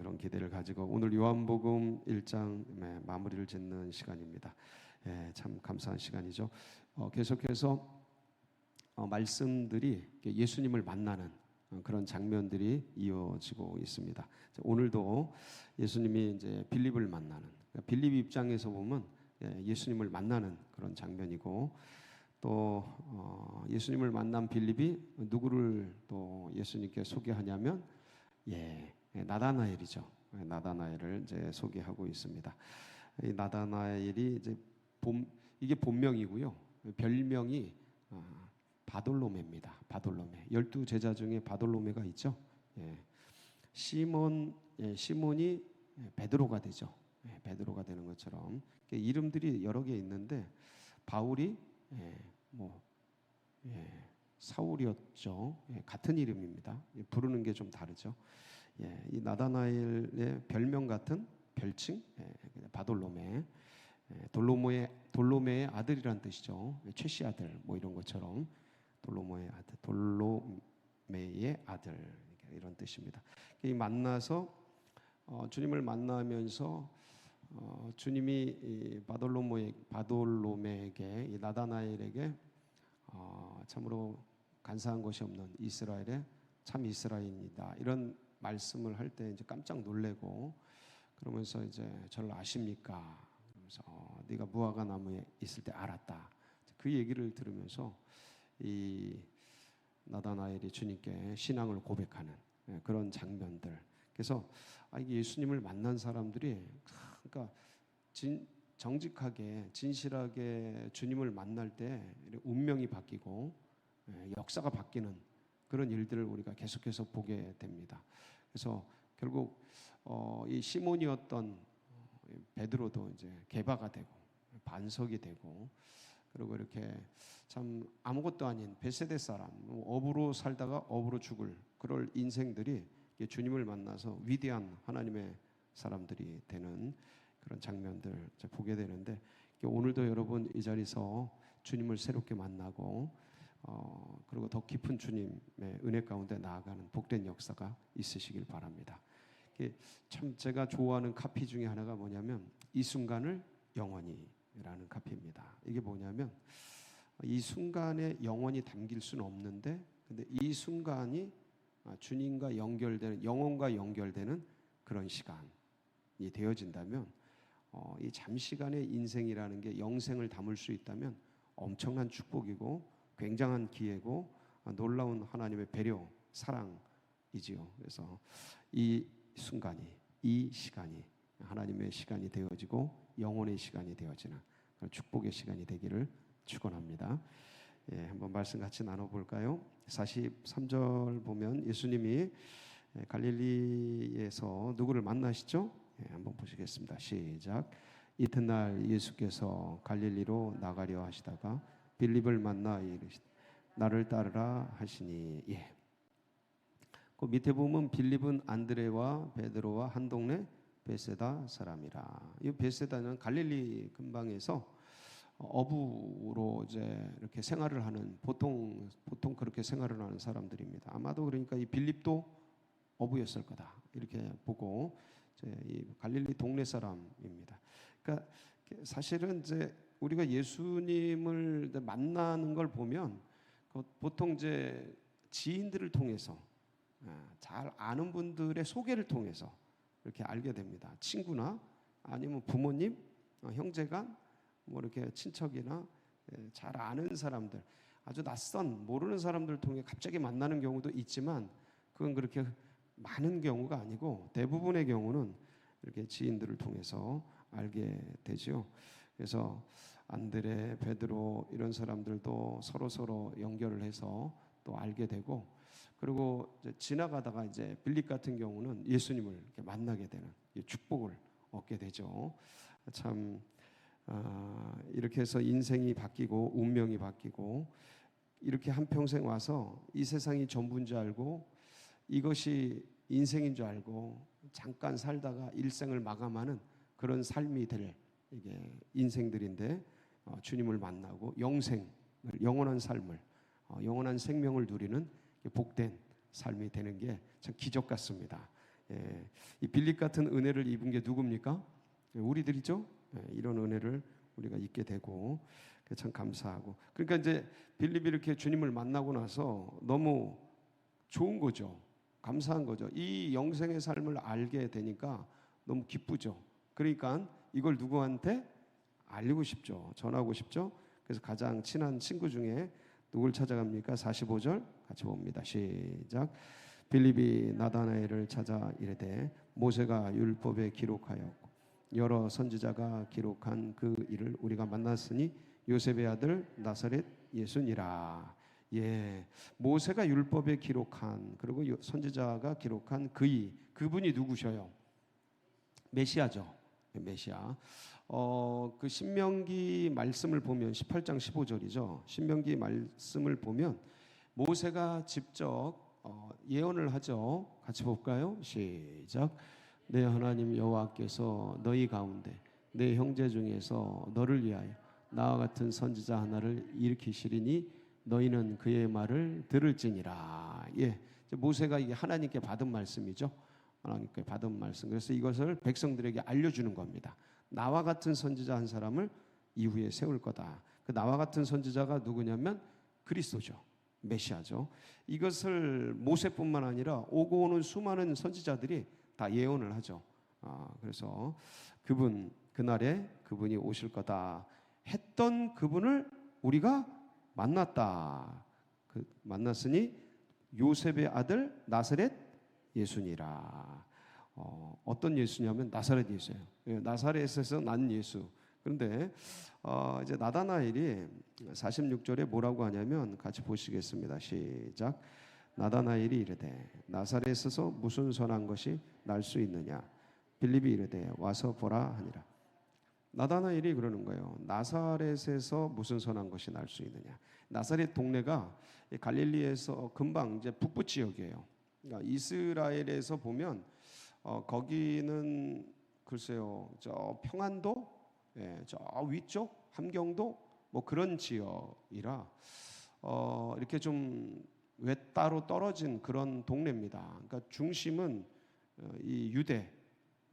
그런 기대를 가지고 오늘 요한복음 1장 마무리를 짓는 시간입니다. 참 감사한 시간이죠. 계속해서 말씀들이 예수님을 만나는 그런 장면들이 이어지고 있습니다. 오늘도 예수님이 이제 빌립을 만나는, 빌립 입장에서 보면 예수님을 만나는 그런 장면이고, 또 예수님을 만난 빌립이 누구를 또 예수님께 소개하냐면 나다나엘이죠. 나다나엘을 이제 소개하고 있습니다. 이 나다나엘이 이제 이게 본명이고요. 별명이 바돌로메입니다. 바돌로메. 12제자 중에 바돌로메가 있죠. 시몬이 베드로가 되죠. 베드로가 되는 것처럼 이름들이 여러 개 있는데, 바울이 사울이었죠. 같은 이름입니다. 부르는 게 좀 다르죠. 이 나다나엘의 별명 같은 별칭, 바돌로메. 돌로메의 아들이란 뜻이죠. 최씨 아들, 이런 것처럼 돌로메의 아들, 이런 뜻입니다. 이 만나서 주님을 만나면서 주님이 바돌로메에게, 이 나다나엘에게 참으로 간사한 것이 없는 이스라엘의 참 이스라엘이다, 이런 말씀을 할 때 이제 깜짝 놀래고, 그러면서 이제 저를 아십니까? 그러면서 네가 무화과 나무에 있을 때 알았다. 그 얘기를 들으면서 이 나다나엘이 주님께 신앙을 고백하는 그런 장면들. 그래서 이게 예수님을 만난 사람들이, 그러니까 정직하게 진실하게 주님을 만날 때 운명이 바뀌고 역사가 바뀌는 그런 일들을 우리가 계속해서 보게 됩니다. 그래서 결국 이 시몬이었던 베드로도 이제 게바가 되고 반석이 되고, 그리고 이렇게 참 아무것도 아닌 베세데 사람, 업으로 살다가 업으로 죽을 그럴 인생들이 주님을 만나서 위대한 하나님의 사람들이 되는 그런 장면들 보게 되는데, 오늘도 여러분 이 자리에서 주님을 새롭게 만나고 그리고 더 깊은 주님의 은혜 가운데 나아가는 복된 역사가 있으시길 바랍니다. 참 제가 좋아하는 카피 중에 하나가 뭐냐면 이 순간을 영원히라는 카피입니다. 이게 뭐냐면 이 순간에 영원히 담길 수는 없는데, 근데 이 순간이 주님과 연결되는, 영혼과 연결되는 그런 시간이 되어진다면, 이 잠시간의 인생이라는 게 영생을 담을 수 있다면 엄청난 축복이고 굉장한 기회고 놀라운 하나님의 배려, 사랑이지요. 그래서 이 순간이, 이 시간이 하나님의 시간이 되어지고 영혼의 시간이 되어지는 그런 축복의 시간이 되기를 축원합니다. 한번 말씀 같이 나눠볼까요? 43절 보면 예수님이 갈릴리에서 누구를 만나시죠? 한번 보시겠습니다. 시작. 이튿날 예수께서 갈릴리로 나가려 하시다가 빌립을 만나 이르시되 나를 따르라 하시니. 그 밑에 보면 빌립은 안드레와 베드로와 한 동네 베세다 사람이라. 이 베세다는 갈릴리 근방에서 어부로 이제 이렇게 생활을 하는, 보통 그렇게 생활을 하는 사람들입니다. 아마도 그러니까 이 빌립도 어부였을 거다, 이렇게 보고 이제 이 갈릴리 동네 사람입니다. 그러니까 사실은 이제 우리가 예수님을 만나는 걸 보면 보통 이제 지인들을 통해서, 잘 아는 분들의 소개를 통해서 이렇게 알게 됩니다. 친구나 아니면 부모님, 형제간, 이렇게 친척이나 잘 아는 사람들, 아주 낯선 모르는 사람들을 통해 갑자기 만나는 경우도 있지만, 그건 그렇게 많은 경우가 아니고 대부분의 경우는 이렇게 지인들을 통해서 알게 되죠. 그래서 안드레, 베드로 이런 사람들도 서로 연결을 해서 또 알게 되고, 그리고 이제 지나가다가 이제 빌립 같은 경우는 예수님을 이렇게 만나게 되는 축복을 얻게 되죠. 참 이렇게 해서 인생이 바뀌고 운명이 바뀌고, 이렇게 한평생 와서 이 세상이 전부인 줄 알고 이것이 인생인 줄 알고 잠깐 살다가 일생을 마감하는 그런 삶이 될 이게 인생들인데, 주님을 만나고 영원한 삶을, 영원한 생명을 누리는 복된 삶이 되는 게 참 기적 같습니다. 예, 이 빌립 같은 은혜를 입은 게 누굽니까? 우리들이죠. 예, 이런 은혜를 우리가 입게 되고 참 감사하고. 그러니까 이제 빌립이 이렇게 주님을 만나고 나서 너무 좋은 거죠. 감사한 거죠. 이 영생의 삶을 알게 되니까 너무 기쁘죠. 그러니까 이걸 누구한테 알리고 싶죠. 전하고 싶죠. 그래서 가장 친한 친구 중에 누굴 찾아갑니까? 45절 같이 봅니다. 시작. 빌립이 나다나엘을 찾아 이르되 모세가 율법에 기록하였고 여러 선지자가 기록한 그 일을 우리가 만났으니 요셉의 아들 나사렛 예수니라. 예, 모세가 율법에 기록한 그리고 선지자가 기록한 그분이 누구셔요? 메시아죠. 메시아. 그 신명기 말씀을 보면 18장 15절이죠. 신명기 말씀을 보면 모세가 직접 예언을 하죠. 같이 볼까요? 시작. 내 하나님 여호와께서 너희 가운데 내 형제 중에서 너를 위하여 나와 같은 선지자 하나를 일으키시리니 너희는 그의 말을 들을지니라. 예, 모세가 이게 하나님께 받은 말씀이죠. 하나님께 받은 말씀. 그래서 이것을 백성들에게 알려주는 겁니다. 나와 같은 선지자 한 사람을 이후에 세울 거다. 그 나와 같은 선지자가 누구냐면 그리스도죠. 메시아죠. 이것을 모세뿐만 아니라 오고 오는 수많은 선지자들이 다 예언을 하죠. 그래서 그날에 그분이 오실 거다 했던 그분을 우리가 만났다. 만났으니 요셉의 아들 나사렛 예수니라. 어떤 예수냐면 나사렛 예수예요. 나사렛에서 난 예수. 그런데 이제 나다나엘이 46절에 뭐라고 하냐면 같이 보시겠습니다. 시작. 나다나엘이 이르되 나사렛에서 무슨 선한 것이 날 수 있느냐. 빌립이 이르되 와서 보라 하니라. 나다나엘이 그러는 거예요. 나사렛에서 무슨 선한 것이 날 수 있느냐. 나사렛 동네가 갈릴리에서 금방 이제 북부 지역이에요. 그러니까 이스라엘에서 보면 거기는 글쎄요, 저 평안도, 예, 저 위쪽 함경도 뭐 그런 지역이라 이렇게 좀 외따로 떨어진 그런 동네입니다. 그러니까 중심은 이 유대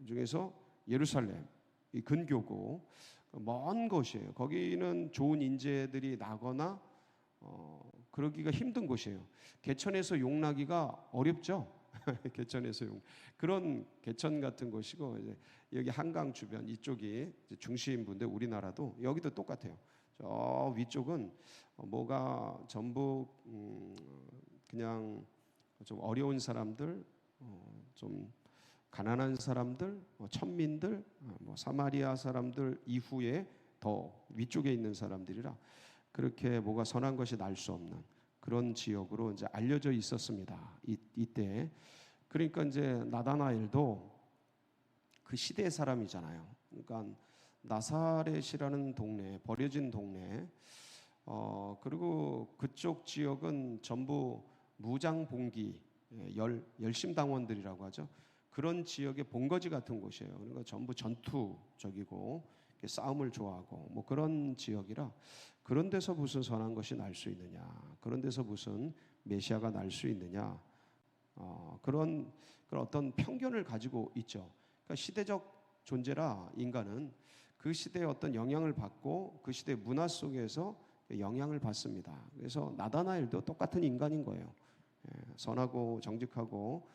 중에서 예루살렘 이 근교고 먼 곳이에요. 거기는 좋은 인재들이 나거나 그러기가 힘든 곳이에요. 개천에서 용나기가 어렵죠. 개천에서 그런 개천 같은 곳이고 이제 여기 한강 주변 이쪽이 중심부인데 우리나라도 여기도 똑같아요. 저 위쪽은 뭐가 전부 그냥 좀 어려운 사람들, 좀 가난한 사람들, 천민들, 사마리아 사람들 이후에 더 위쪽에 있는 사람들이라 그렇게 뭐가 선한 것이 날 수 없는 그런 지역으로 이제 알려져 있었습니다. 이때 그러니까 이제 나다나엘도 그 시대의 사람이잖아요. 그러니까 나사렛이라는 동네, 버려진 동네, 그리고 그쪽 지역은 전부 무장봉기, 열심당원들이라고 하죠. 그런 지역의 본거지 같은 곳이에요. 그러니까 전부 전투적이고 싸움을 좋아하고 뭐 그런 지역이라 그런 데서 무슨 선한 것이 날 수 있느냐, 그런 데서 무슨 메시아가 날 수 있느냐, 그런 어떤 편견을 가지고 있죠. 그러니까 시대적 존재라 인간은 그 시대의 어떤 영향을 받고 그 시대 문화 속에서 영향을 받습니다. 그래서 나다나엘도 똑같은 인간인 거예요. 선하고 정직하고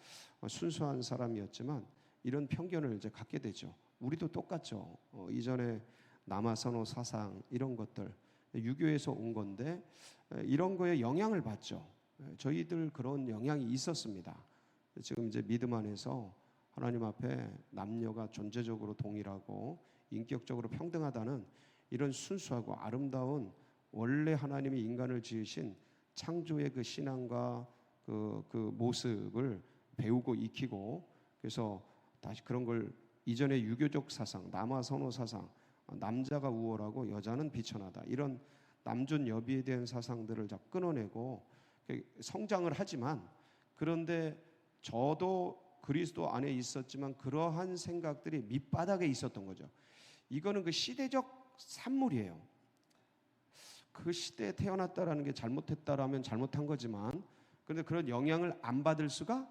순수한 사람이었지만 이런 편견을 이제 갖게 되죠. 우리도 똑같죠. 이전에 남아선호 사상 이런 것들 유교에서 온 건데 이런 거에 영향을 받죠. 저희들 그런 영향이 있었습니다. 지금 이제 믿음 안에서 하나님 앞에 남녀가 존재적으로 동일하고 인격적으로 평등하다는 이런 순수하고 아름다운 원래 하나님이 인간을 지으신 창조의 그 신앙과 그 모습을 배우고 익히고 그래서 다시 그런 걸 이전의 유교적 사상, 남아선호 사상, 남자가 우월하고 여자는 비천하다 이런 남존 여비에 대한 사상들을 다 끊어내고 성장을 하지만 그런데 저도 그리스도 안에 있었지만 그러한 생각들이 밑바닥에 있었던 거죠. 이거는 그 시대적 산물이에요. 그 시대에 태어났다라는 게 잘못했다라면 잘못한 거지만 그런데 그런 영향을 안 받을 수가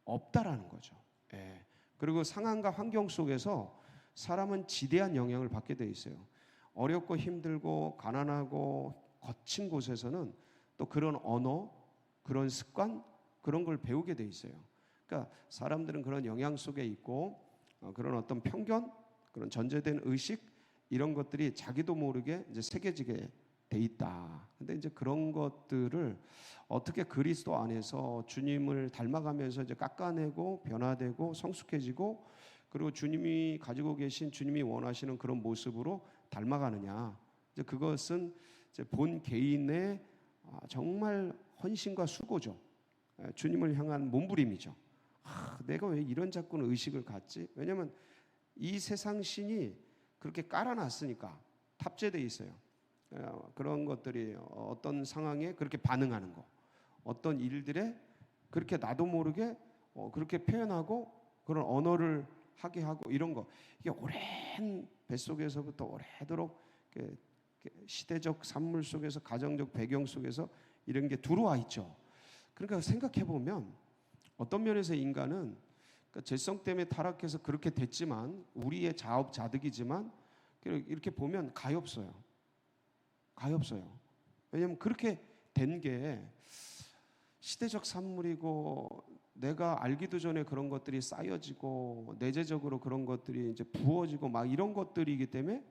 없다라는 거죠. 예. 그리고 상황과 환경 속에서 사람은 지대한 영향을 받게 돼 있어요. 어렵고 힘들고 가난하고 거친 곳에서는 또 그런 언어, 그런 습관, 그런 걸 배우게 돼 있어요. 그러니까 사람들은 그런 영향 속에 있고 그런 어떤 편견, 그런 전제된 의식 이런 것들이 자기도 모르게 이제 새겨지게 돼 있다. 근데 이제 그런 것들을 어떻게 그리스도 안에서 주님을 닮아가면서 이제 깎아내고 변화되고 성숙해지고 그리고 주님이 가지고 계신 주님이 원하시는 그런 모습으로 닮아가느냐. 이제 그것은 이제 본 개인의 정말 헌신과 수고죠. 주님을 향한 몸부림이죠. 내가 왜 이런 자꾸 의식을 갖지? 왜냐하면 이 세상 신이 그렇게 깔아놨으니까 탑재되어 있어요. 그런 것들이 어떤 상황에 그렇게 반응하는 거, 어떤 일들에 그렇게 나도 모르게 그렇게 표현하고 그런 언어를 하게 하고 이런 거, 이게 오랜 뱃속에서부터 오래도록 시대적 산물 속에서 가정적 배경 속에서 이런 게 들어와 있죠. 그러니까 생각해 보면 어떤 면에서 인간은 죄성 때문에 타락해서 그렇게 됐지만 우리의 자업자득이지만 이렇게 보면 가엾어요. 가엾어요. 왜냐하면 그렇게 된 게 시대적 산물이고 내가 알기도 전에 그런 것들이 쌓여지고 내재적으로 그런 것들이 이제 부어지고 막 이런 것들이기 때문에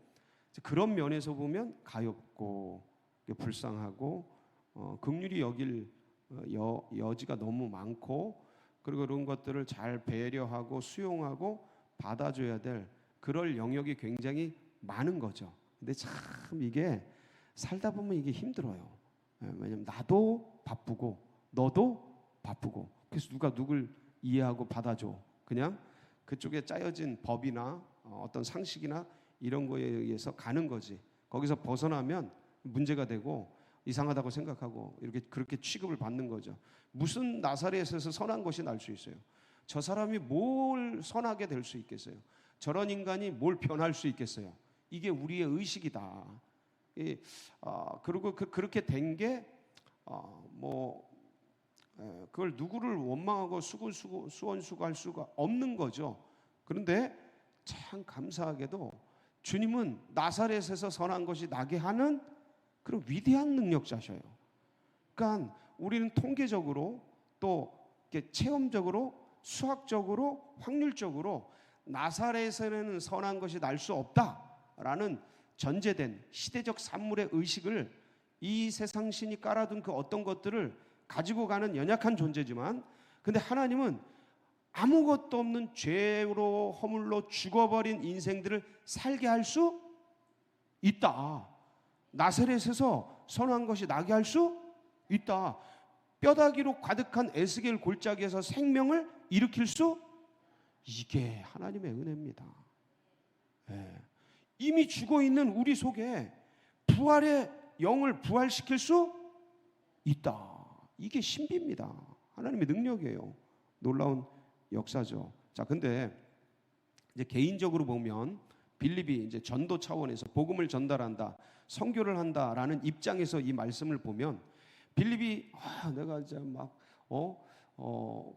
그런 면에서 보면 가엾고 불쌍하고 긍휼히 여길 여지가 너무 많고 그리고 그런 것들을 잘 배려하고 수용하고 받아줘야 될 그럴 영역이 굉장히 많은 거죠. 근데 참 이게 살다 보면 이게 힘들어요. 왜냐면 나도 바쁘고 너도 바쁘고 그래서 누가 누굴 이해하고 받아줘. 그냥 그쪽에 짜여진 법이나 어떤 상식이나 이런 거에 의해서 가는 거지. 거기서 벗어나면 문제가 되고 이상하다고 생각하고 이렇게 그렇게 취급을 받는 거죠. 무슨 나사렛에서 선한 것이 날 수 있어요? 저 사람이 뭘 선하게 될 수 있겠어요? 저런 인간이 뭘 변할 수 있겠어요? 이게 우리의 의식이다. 그리고 그렇게 된 게 그걸 누구를 원망하고 수원수고할 수가 없는 거죠. 그런데 참 감사하게도 주님은 나사렛에서 선한 것이 나게 하는 그런 위대한 능력자셔요. 그러니까 우리는 통계적으로 또 체험적으로 수학적으로 확률적으로 나사렛에는 선한 것이 날 수 없다라는 전제된 시대적 산물의 의식을 이 세상 신이 깔아둔 그 어떤 것들을 가지고 가는 연약한 존재지만 근데 하나님은 아무것도 없는 죄로 허물로 죽어버린 인생들을 살게 할 수 있다. 나사렛에서 선한 것이 나게 할 수 있다. 뼈다귀로 가득한 에스겔 골짜기에서 생명을 일으킬 수 이게 하나님의 은혜입니다. 네. 이미 죽어있는 우리 속에 부활의 영을 부활시킬 수 있다. 이게 신비입니다. 하나님의 능력이에요. 놀라운 역사죠. 자, 근데 이제 개인적으로 보면 빌립이 이제 전도 차원에서 복음을 전달한다, 선교를 한다라는 입장에서 이 말씀을 보면 빌립이 내가 이제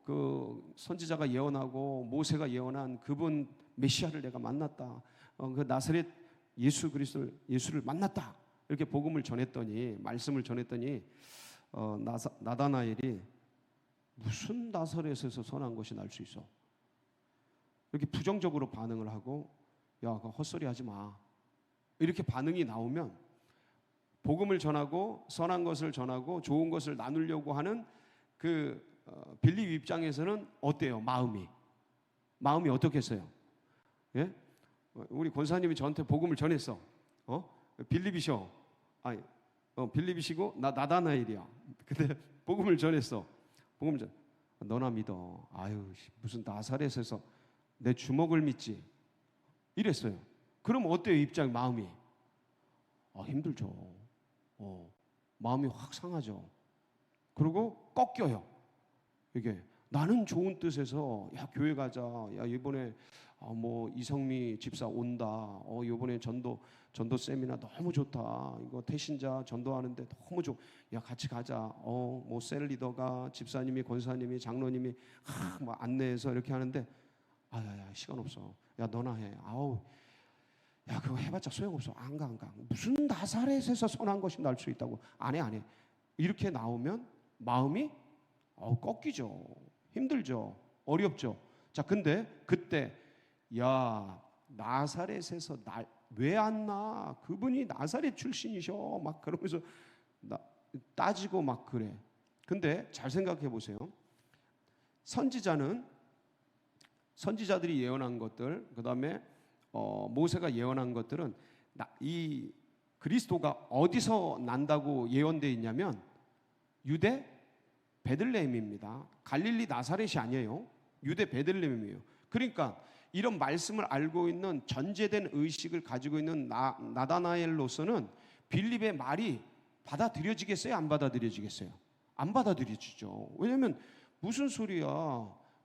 그 선지자가 예언하고 모세가 예언한 그분 메시아를 내가 만났다. 그 나사렛 예수를 만났다. 이렇게 복음을 전했더니 말씀을 전했더니 나다나엘이 무슨 나사렛에서 선한 것이 날 수 있어? 이렇게 부정적으로 반응을 하고 야, 그거 헛소리 하지 마. 이렇게 반응이 나오면 복음을 전하고 선한 것을 전하고 좋은 것을 나누려고 하는 그 빌립 입장에서는 어때요? 마음이 어떻겠어요? 예? 우리 권사님이 저한테 복음을 전했어. 빌립이셔. 빌립이시고 나다나엘이야. 근데 복음을 전했어. 너나 믿어. 무슨 나사렛에서 내 주먹을 믿지. 이랬어요. 그럼 어때요? 마음이? 힘들죠. 마음이 확 상하죠. 그리고 꺾여요. 이게 나는 좋은 뜻에서 야 교회 가자. 야 이번에 이성미 집사 온다. 이번에 전도 세미나 너무 좋다. 이거 태신자 전도하는데 너무 좋. 야 같이 가자. 셀 리더가 집사님이 권사님이 장로님이 막 안내해서 이렇게 하는데 야, 시간 없어. 야, 너나 해. 아우, 야, 그거 해봤자 소용없어. 안 가. 무슨 나사렛에서 선한 것이 날 수 있다고. 안 해. 이렇게 나오면 마음이 꺾이죠. 힘들죠. 어렵죠. 자, 근데 그때 야, 나사렛에서 왜 안 나? 그분이 나사렛 출신이셔. 막 그러면서 따지고 막 그래. 근데 잘 생각해 보세요. 선지자들이 예언한 것들, 그 다음에 모세가 예언한 것들은 이 그리스도가 어디서 난다고 예언되어 있냐면 유대 베들레헴입니다. 갈릴리 나사렛이 아니에요. 유대 베들레헴이에요. 그러니까 이런 말씀을 알고 있는 전제된 의식을 가지고 있는 나다나엘로서는 빌립의 말이 받아들여지겠어요? 안 받아들여지겠어요? 안 받아들여지죠. 왜냐하면 무슨 소리야?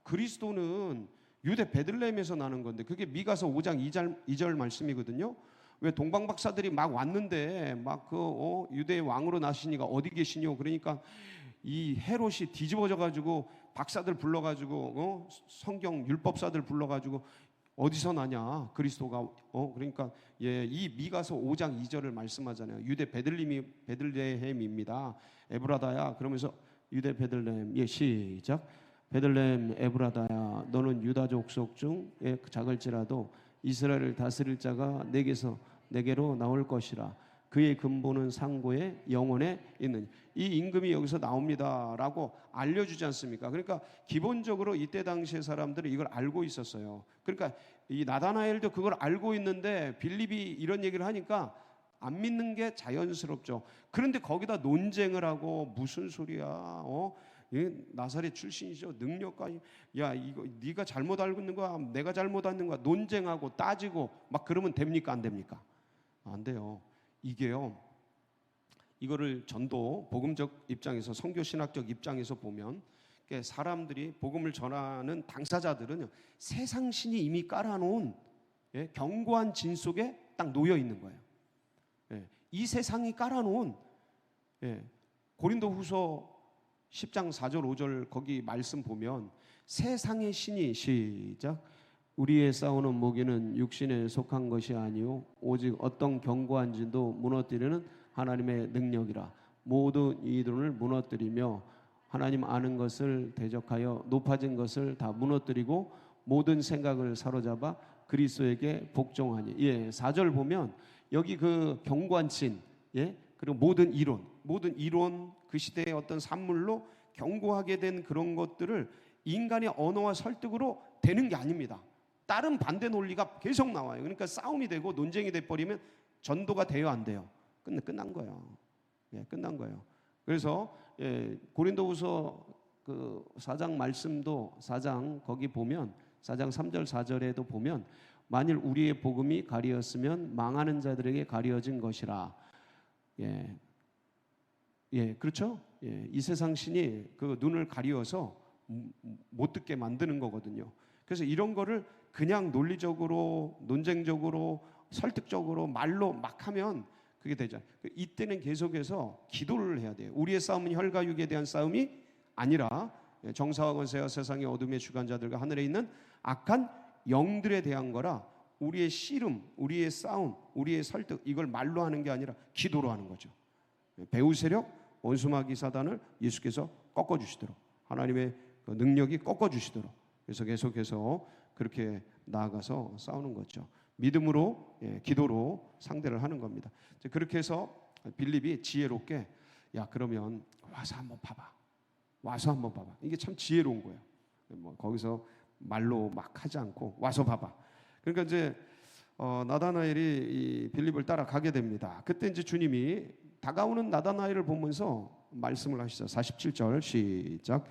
그리스도는 유대 베들레헴에서 나는 건데, 그게 미가서 5장 2절 말씀이거든요. 왜 동방박사들이 막 왔는데 막 유대의 왕으로 나시니가 어디 계시뇨? 그러니까 이 헤롯이 뒤집어져 가지고 박사들 불러가지고 성경 율법사들 불러가지고 어디서 나냐 그리스도가 그러니까 이 미가서 5장 2절을 말씀하잖아요. 유대 베들레헴입니다. 에브라다야. 그러면서 유대 베들레헴. 시작. 베들레헴 에브라다야, 너는 유다 족속 중 작을지라도 이스라엘을 다스릴 자가 내게로 나올 것이라. 그의 근본은 상고의 영혼에 있는. 이 임금이 여기서 나옵니다라고 알려주지 않습니까? 그러니까 기본적으로 이때 당시의 사람들은 이걸 알고 있었어요. 그러니까 이 나다나엘도 그걸 알고 있는데 빌립이 이런 얘기를 하니까 안 믿는 게 자연스럽죠. 그런데 거기다 논쟁을 하고 무슨 소리야? 나사렛 출신이죠. 능력까지. 야, 이거 네가 잘못 알고 있는 거야? 내가 잘못 알는 거야? 논쟁하고 따지고 막 그러면 됩니까? 안 됩니까? 안 돼요. 이게요, 이거를 전도 복음적 입장에서, 선교 신학적 입장에서 보면 사람들이 복음을 전하는 당사자들은 세상 신이 이미 깔아놓은 견고한 진 속에 딱 놓여 있는 거예요. 이 세상이 깔아놓은 고린도후서 10장 4절 5절 거기 말씀 보면 세상의 신이 시작. 우리의 싸우는 무기는 육신에 속한 것이 아니요 오직 어떤 견고한 진도 무너뜨리는 하나님의 능력이라. 모든 이들을 무너뜨리며 하나님 아는 것을 대적하여 높아진 것을 다 무너뜨리고 모든 생각을 사로잡아 그리스도에게 복종하니. 4절 보면 여기 그 견고한 진, 그리고 모든 이론, 그 시대의 어떤 산물로 견고하게 된 그런 것들을 인간의 언어와 설득으로 되는 게 아닙니다. 다른 반대 논리가 계속 나와요. 그러니까 싸움이 되고 논쟁이 돼버리면 전도가 돼요, 안 돼요? 끝난 거예요. 끝난 거예요. 그래서 고린도후서 그 4장 말씀도 4장 거기 보면 4장 3절 4절에도 보면 만일 우리의 복음이 가리었으면 망하는 자들에게 가리어진 것이라. 그렇죠? 이 세상 신이 그 눈을 가리어서 못 듣게 만드는 거거든요. 그래서 이런 거를 그냥 논리적으로, 논쟁적으로, 설득적으로 말로 막 하면 그게 되죠. 이때는 계속해서 기도를 해야 돼요. 우리의 싸움은 혈과 육에 대한 싸움이 아니라 정사와 권세와 세상의 어둠의 주관자들과 하늘에 있는 악한 영들에 대한 거라. 우리의 씨름, 우리의 싸움, 우리의 설득, 이걸 말로 하는 게 아니라 기도로 하는 거죠. 배후 세력, 원수마귀 사단을 예수께서 꺾어주시도록, 하나님의 그 능력이 꺾어주시도록, 그래서 계속해서 그렇게 나아가서 싸우는 거죠. 믿음으로, 기도로 상대를 하는 겁니다. 그렇게 해서 빌립이 지혜롭게, 야, 그러면 와서 한번 봐봐. 이게 참 지혜로운 거예요. 거기서 말로 막 하지 않고 와서 봐봐. 그러니까 이제 나다나엘이 이 빌립을 따라가게 됩니다. 그때 이제 주님이 다가오는 나다나엘을 보면서 말씀을 하시죠. 47절 시작.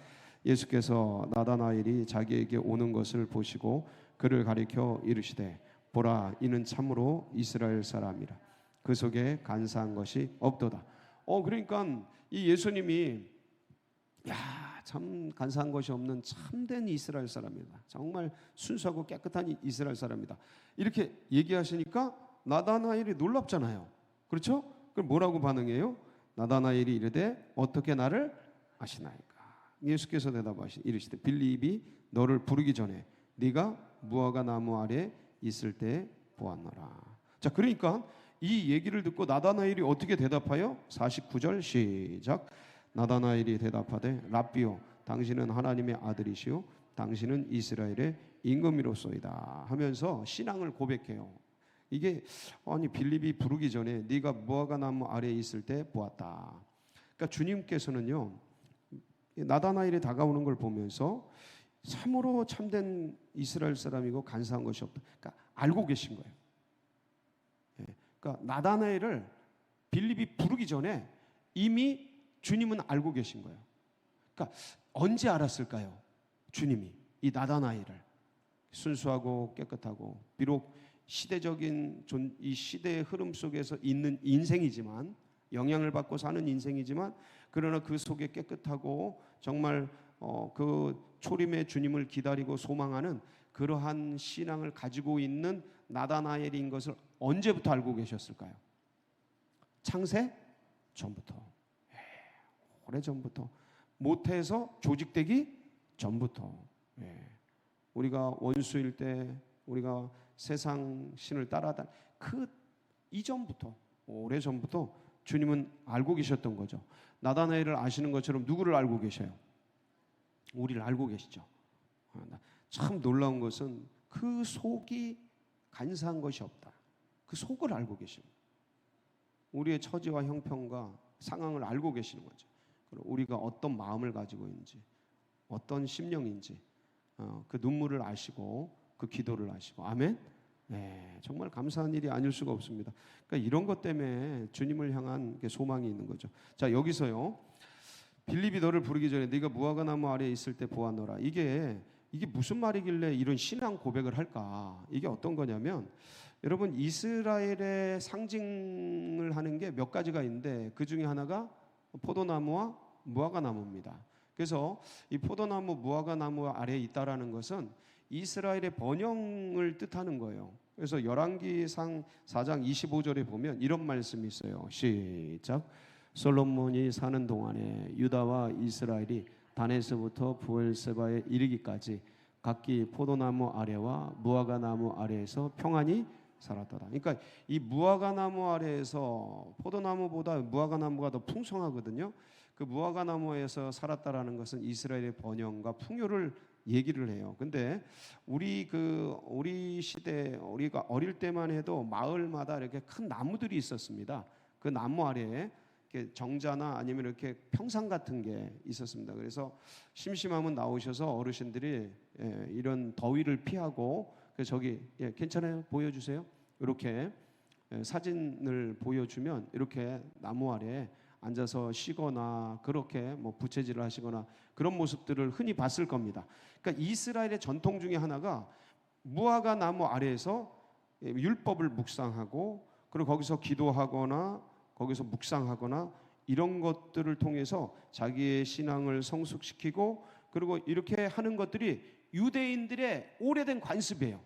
예수께서 나다나엘이 자기에게 오는 것을 보시고 그를 가리켜 이르시되 보라, 이는 참으로 이스라엘 사람이라. 그 속에 간사한 것이 없도다. 그러니까 이 예수님이 참 간사한 것이 없는 참된 이스라엘 사람이다. 정말 순수하고 깨끗한 이스라엘 사람이다. 이렇게 얘기하시니까 나다나엘이 놀랍잖아요. 그렇죠? 그럼 뭐라고 반응해요? 나다나엘이 이르되 어떻게 나를 아시나이까? 예수께서 대답하시 이르시되 빌립이 너를 부르기 전에 네가 무화과 나무 아래 있을 때 보았노라. 자, 그러니까 이 얘기를 듣고 나다나엘이 어떻게 대답하여? 49절 시작. 나다나엘이 대답하되 랍비요, 당신은 하나님의 아들이시오 당신은 이스라엘의 임금이로소이다 하면서 신앙을 고백해요. 이게 아니 빌립이 부르기 전에 네가 무화과 나무 아래에 있을 때 보았다. 그러니까 주님께서는요, 나다나엘이 다가오는 걸 보면서 참으로 참된 이스라엘 사람이고 간사한 것이 없다. 그러니까 알고 계신 거예요. 그러니까 나다나엘을 빌립이 부르기 전에 이미 주님은 알고 계신 거예요. 그러니까 언제 알았을까요? 주님이 이 나다나엘을 순수하고 깨끗하고 비록 시대적인 이 시대의 흐름 속에서 있는 인생이지만, 영향을 받고 사는 인생이지만, 그러나 그 속에 깨끗하고 정말 그 초림의 주님을 기다리고 소망하는 그러한 신앙을 가지고 있는 나다나엘인 것을 언제부터 알고 계셨을까요? 창세 전부터, 오래전부터, 모태에서 조직되기 전부터. 우리가 원수일 때, 우리가 세상 신을 따라다니 그 이전부터, 오래전부터 주님은 알고 계셨던 거죠. 나다나엘을 아시는 것처럼 누구를 알고 계셔요? 우리를 알고 계시죠. 참 놀라운 것은 그 속이 간사한 것이 없다. 그 속을 알고 계십니다. 우리의 처지와 형편과 상황을 알고 계시는 거죠. 우리가 어떤 마음을 가지고 있는지, 어떤 심령인지, 그 눈물을 아시고 그 기도를 아시고. 아멘. 네, 정말 감사한 일이 아닐 수가 없습니다. 그러니까 이런 것 때문에 주님을 향한 소망이 있는 거죠. 자, 여기서요, 빌립이 너를 부르기 전에 네가 무화과 나무 아래에 있을 때 보았노라. 이게 무슨 말이길래 이런 신앙 고백을 할까? 이게 어떤 거냐면, 여러분, 이스라엘의 상징을 하는 게 몇 가지가 있는데 그 중에 하나가 포도나무와 무화과 나무입니다. 그래서 이 포도나무, 무화과 나무 아래에 있다라는 것은 이스라엘의 번영을 뜻하는 거예요. 그래서 열왕기상 4장 25절에 보면 이런 말씀이 있어요. 시작. 솔로몬이 사는 동안에 유다와 이스라엘이 단에서부터 브엘세바에 이르기까지 각기 포도나무 아래와 무화과 나무 아래에서 평안히 살았더라. 그러니까 이 무화과 나무 아래에서, 포도나무보다 무화과 나무가 더 풍성하거든요. 그 무화과 나무에서 살았다라는 것은 이스라엘의 번영과 풍요를 얘기를 해요. 근데 우리 시대, 우리가 어릴 때만 해도 마을마다 이렇게 큰 나무들이 있었습니다. 그 나무 아래에 이렇게 정자나 아니면 이렇게 평상 같은 게 있었습니다. 그래서 심심하면 나오셔서 어르신들이 이런 더위를 피하고, 저기 괜찮아요? 보여주세요. 이렇게 사진을 보여주면 이렇게 나무 아래 앉아서 쉬거나 그렇게 뭐 부채질을 하시거나 그런 모습들을 흔히 봤을 겁니다. 그러니까 이스라엘의 전통 중에 하나가 무화과 나무 아래에서 율법을 묵상하고, 그리고 거기서 기도하거나 거기서 묵상하거나 이런 것들을 통해서 자기의 신앙을 성숙시키고, 그리고 이렇게 하는 것들이 유대인들의 오래된 관습이에요.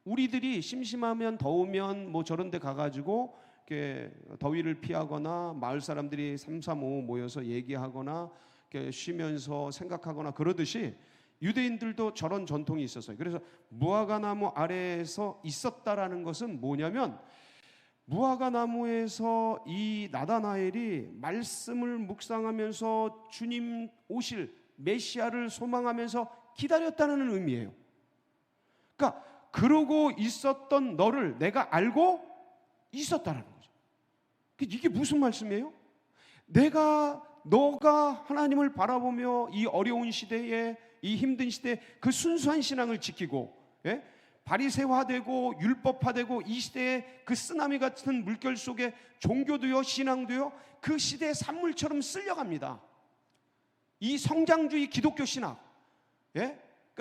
우리들이 심심하면, 더우면 뭐 저런 데 가가지고 이렇게 더위를 피하거나 마을 사람들이 3, 3, 5 모여서 얘기하거나 이렇게 쉬면서 생각하거나 그러듯이 유대인들도 저런 전통이 있었어요. 그래서 무화과 나무 아래에서 있었다라는 것은 뭐냐면, 무화과 나무에서 이 나다나엘이 말씀을 묵상하면서 주님 오실 메시아를 소망하면서 기다렸다는 의미예요. 그러니까 그러고 있었던 너를 내가 알고 있었다라는 거죠. 이게 무슨 말씀이에요? 너가 하나님을 바라보며 이 어려운 시대에, 이 힘든 시대에 그 순수한 신앙을 지키고, 바리새화되고 율법화되고 이 시대의 그 쓰나미 같은 물결 속에 종교도요, 신앙도요, 그 시대의 산물처럼 쓸려갑니다. 이 성장주의 기독교 신학, 그러니까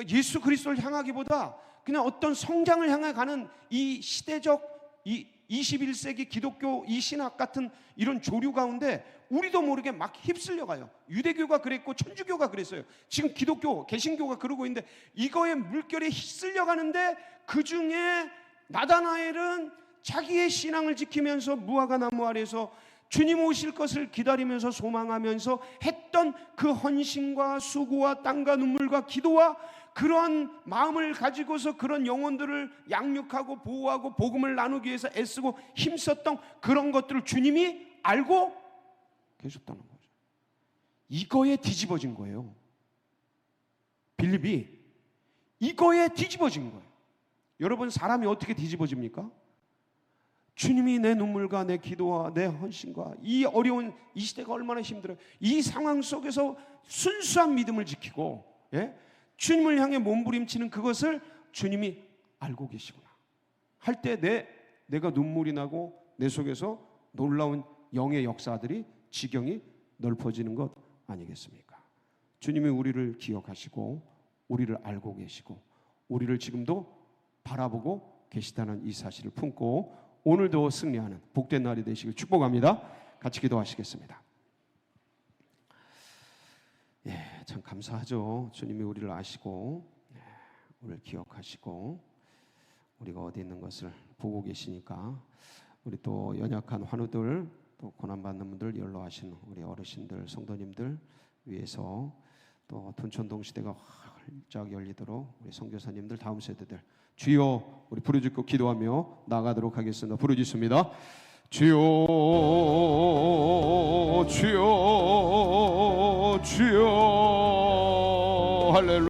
예수 그리스도를 향하기보다 그냥 어떤 성장을 향해 가는 이 시대적 이 21세기 기독교 이 신학 같은 이런 조류 가운데 우리도 모르게 막 휩쓸려가요. 유대교가 그랬고 천주교가 그랬어요. 지금 기독교, 개신교가 그러고 있는데 이거에 물결에 휩쓸려가는데, 그 중에 나다나엘은 자기의 신앙을 지키면서 무화과 나무 아래서 주님 오실 것을 기다리면서 소망하면서 했던 그 헌신과 수고와 땀과 눈물과 기도와 그런 마음을 가지고서 그런 영혼들을 양육하고 보호하고 복음을 나누기 위해서 애쓰고 힘썼던 그런 것들을 주님이 알고 계셨다는 거죠. 이거에 뒤집어진 거예요. 빌립이 이거에 뒤집어진 거예요. 여러분, 사람이 어떻게 뒤집어집니까? 주님이 내 눈물과 내 기도와 내 헌신과 이 어려운 이 시대가 얼마나 힘들어요. 이 상황 속에서 순수한 믿음을 지키고, 주님을 향해 몸부림치는 그것을 주님이 알고 계시구나 할 때 내가 눈물이 나고 내 속에서 놀라운 영의 역사들이 지경이 넓어지는 것 아니겠습니까? 주님이 우리를 기억하시고 우리를 알고 계시고 우리를 지금도 바라보고 계시다는 이 사실을 품고 오늘도 승리하는 복된 날이 되시길 축복합니다. 같이 기도하시겠습니다. 참 감사하죠. 주님이 우리를 아시고 우리를 기억하시고 우리가 어디 있는 것을 보고 계시니까 우리 또 연약한 환우들 또 고난받는 분들 연로하신 우리 어르신들 성도님들 위해서 또 둔촌동 시대가 활짝 열리도록 우리 선교사님들 다음 세대들 주여 우리 부르짖고 기도하며 나가도록 하겠습니다. 부르짖습니다. 주여 주여 주여 할렐루야.